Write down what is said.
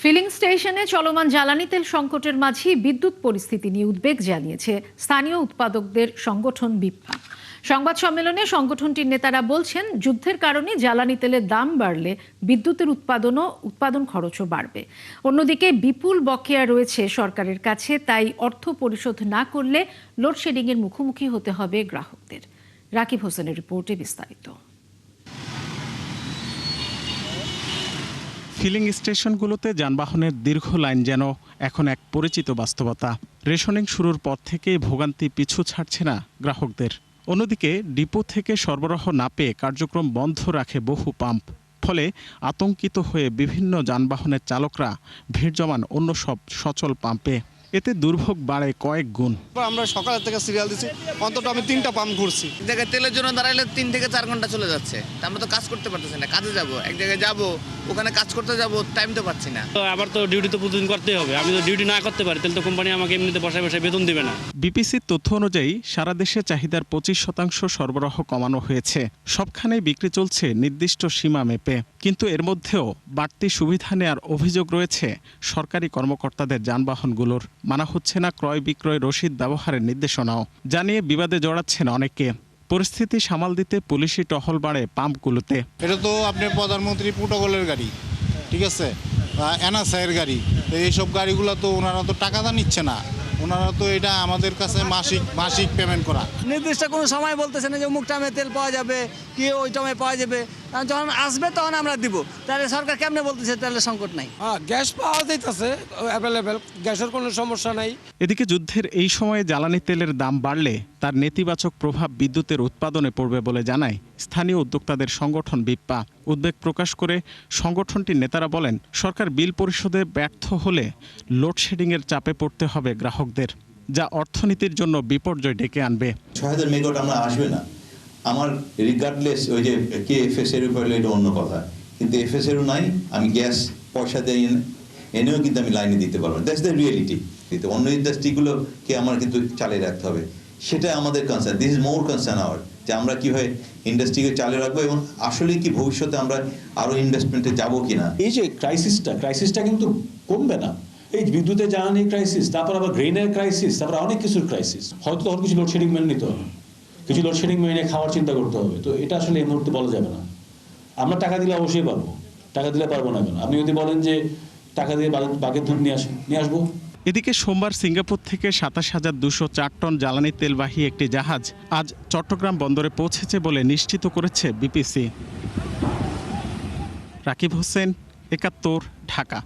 Feeling স্টেশনে চলমান জ্বালানি তেল সংকটের মাঝেই বিদ্যুৎ পরিস্থিতি নিয়ে উদ্বেগ জানিয়েছে স্থানীয় উৎপাদকদের সংগঠন বিপ্পা। সংবাদ সম্মেলনে সংগঠনটির নেতারা বলছেন, যুদ্ধের কারণে জ্বালানি তেলের দাম বাড়লে বিদ্যুতের উৎপাদন খরচও বাড়বে। অন্যদিকে বিপুল বকেয়া রয়েছে সরকারের কাছে, তাই অর্থ পরিশোধ না করলে লোডশেডিং এর মুখোমুখি হতে হবে গ্রাহকদের। রাকিব হোসেনের রিপোর্টে বিস্তারিত। ফিলিং স্টেশনগুলোতে যানবাহনের দীর্ঘ লাইন যেন এখন এক পরিচিত বাস্তবতা। রেশনিং শুরুর পর থেকেই ভোগান্তি পিছু ছাড়ছে না গ্রাহকদের। অন্যদিকে ডিপো থেকে সরবরাহ না পেয়ে কার্যক্রম বন্ধ রাখে বহু পাম্প। ফলে আতঙ্কিত হয়ে বিভিন্ন যানবাহনের চালকরা ভিড় জমান অন্য সব সচল পাম্পে। এতে দুর্ভোগ বাড়ে কয়েক গুণ। আমরা সকালের থেকে সিরিয়াল দিচ্ছি, অন্তত আমি 3টা পাম্প ঘুরছি। এক জায়গায় তেলের জন্য দাঁড়াইলে 3 থেকে 4 ঘন্টা চলে যাচ্ছে। আমরা তো কাজ করতে পারতেছি না, কাজে যাব, এক জায়গায় যাব, ওখানে কাজ করতে যাব, টাইম তো পাচ্ছি না। তো আবার তো ডিউটি তো প্রতিদিন করতেই হবে। আমি তো ডিউটি না করতে পারি তাহলে তো কোম্পানি আমাকে এমনিতে বসায় বসায় বেতন দিবে না। বিপিসির তথ্য অনুযায়ী সারা দেশে চাহিদার 25% সরবরাহ কমানো হয়েছে। সবখানেই বিক্রি চলছে নির্দিষ্ট সীমা মেপে। কিন্তু এর মধ্যেও বাড়তি সুবিধা নেওয়ার অভিযোগ রয়েছে সরকারি কর্মকর্তাদের যানবাহনগুলোর। মানা হচ্ছে না ক্রয় বিক্রয় রসিদ ব্যবহারের নির্দেশনাও, জানিয়ে বিবাদে জড়াচ্ছেন অনেকে। পরিস্থিতি সামাল দিতে পুলিশি টহল বাড়ে পাম্পগুলোতে। এটা তো আপনার প্রধানমন্ত্রী প্রোটোকলের গাড়ি, ঠিক আছে, এনএসআইয়ের গাড়ি। এইসব গাড়িগুলো তো ওনারা তো টাকা নিচ্ছে না, ওনারা তো এটা আমাদের কাছে মাসিক পেমেন্ট করা। নির্দিষ্ট কোনো সময় বলতেছে না যে অমুক টাইমে তেল পাওয়া যাবে কি ওই টাইমে পাওয়া যাবে, যখন আসবে তখন আমরা দিব। তাহলে সরকার কেমনে বলতেছে তেলের সংকট নাই? গ্যাস পাওয়া যাইতেছে অ্যাভেলেবেল, গ্যাসের কোনো সমস্যা নাই। এদিকে যুদ্ধের এই সময়ে জ্বালানি তেলের দাম বাড়লে তার নেতিবাচক প্রভাব বিদ্যুতের উৎপাদনে পড়বে বলে জানায় স্থানীয় উদ্যোক্তাদের সংগঠন বিপ্পা। উদ্বেগ প্রকাশ করে সংগঠনটির নেতারা বলেন, সরকার বিল পরিশোধে ব্যর্থ হলে লোডশেডিংয়ের চাপে পড়তে হবে গ্রাহকদের, যা অর্থনীতির জন্য বিপর্যয় ডেকে আনবে। ৬০০০ মেগাওয়াট আমরা আসবে না আমার, রিগার্ডলেস ওই যে কে এফএস এর উপরে, এটা অন্য কথা, কিন্তু এফএস এরও নাই, আমি গ্যাস পয়সা দিয়ে এনেও কিন্তু আমি লাইনে দিতে পারবো না। That's the reality. অন্য ইন্ডাস্ট্রিগুলোকে আমার কিন্তু চালিয়ে রাখতে হবে, সেটা আমাদের concern. This is more concern our, যে আমরা কীভাবে ইন্ডাস্ট্রিকে চালিয়ে রাখবো এবং আসলে কি ভবিষ্যতে আমরা আরও ইনভেস্টমেন্টে যাবো কিনা। এই যে ক্রাইসিসটা কিন্তু কমবে না। এই বিদ্যুতের জ্বালানি ক্রাইসিস, তারপর আবার গ্রেনের ক্রাইসিস, তারপর অনেক কিছুর ক্রাইসিস। হয়তো তখন কিছু লোডশেডিং মেনে নিতে হবে, কিছু লোডশেডিং মেনে খাওয়ার চিন্তা করতে হবে। তো এটা আসলে এই মুহূর্তে বলা যাবে না। আমরা টাকা দিলে অবশ্যই পারবো, টাকা দিলে পারবো না কেন? আপনি যদি বলেন যে টাকা দিয়ে বাঘের দুধ নিয়ে আসবো। এদিকে সোমবার সিঙ্গাপুর থেকে ২৭,২০৪ টন জ্বালানি তেলবাহী একটি জাহাজ আজ চট্টগ্রাম বন্দরে পৌঁছেছে বলে নিশ্চিত করেছে বিপিসি। রাকিব হোসেন, ৭১, ঢাকা।